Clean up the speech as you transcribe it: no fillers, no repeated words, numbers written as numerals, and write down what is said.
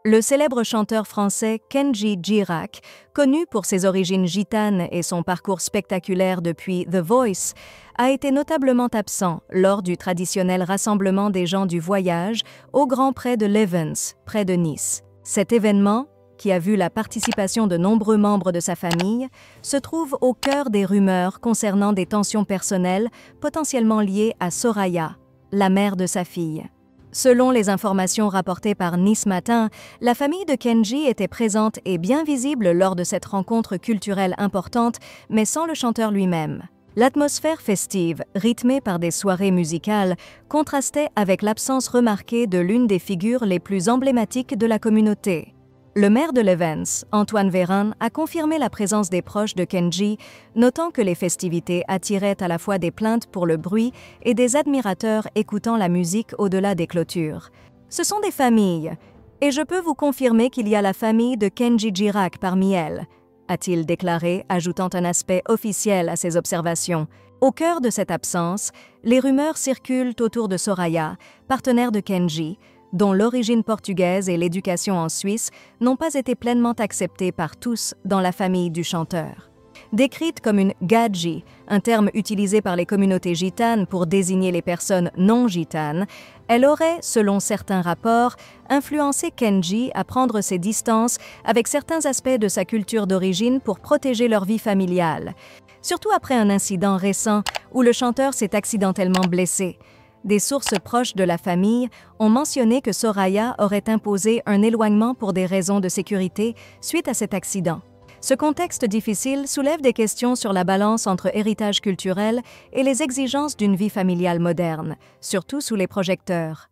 Le célèbre chanteur français Kenji Girac, connu pour ses origines gitanes et son parcours spectaculaire depuis The Voice, a été notablement absent lors du traditionnel rassemblement des gens du voyage au Grand Pré de Levens, près de Nice. Cet événement, qui a vu la participation de nombreux membres de sa famille, se trouve au cœur des rumeurs concernant des tensions personnelles potentiellement liées à Soraya, la mère de sa fille. Selon les informations rapportées par Nice Matin, la famille de Kenji était présente et bien visible lors de cette rencontre culturelle importante, mais sans le chanteur lui-même. L'atmosphère festive, rythmée par des soirées musicales, contrastait avec l'absence remarquée de l'une des figures les plus emblématiques de la communauté. Le maire de Levens, Antoine Véran, a confirmé la présence des proches de Kenji, notant que les festivités attiraient à la fois des plaintes pour le bruit et des admirateurs écoutant la musique au-delà des clôtures. Ce sont des familles, et je peux vous confirmer qu'il y a la famille de Kenji Girac parmi elles, a-t-il déclaré, ajoutant un aspect officiel à ses observations. Au cœur de cette absence, les rumeurs circulent autour de Soraya, partenaire de Kenji, dont l'origine portugaise et l'éducation en Suisse n'ont pas été pleinement acceptées par tous dans la famille du chanteur. Décrite comme une gadji, un terme utilisé par les communautés gitanes pour désigner les personnes non gitanes, elle aurait, selon certains rapports, influencé Kenji à prendre ses distances avec certains aspects de sa culture d'origine pour protéger leur vie familiale, surtout après un incident récent où le chanteur s'est accidentellement blessé. Des sources proches de la famille ont mentionné que Soraya aurait imposé un éloignement pour des raisons de sécurité suite à cet accident. Ce contexte difficile soulève des questions sur la balance entre héritage culturel et les exigences d'une vie familiale moderne, surtout sous les projecteurs.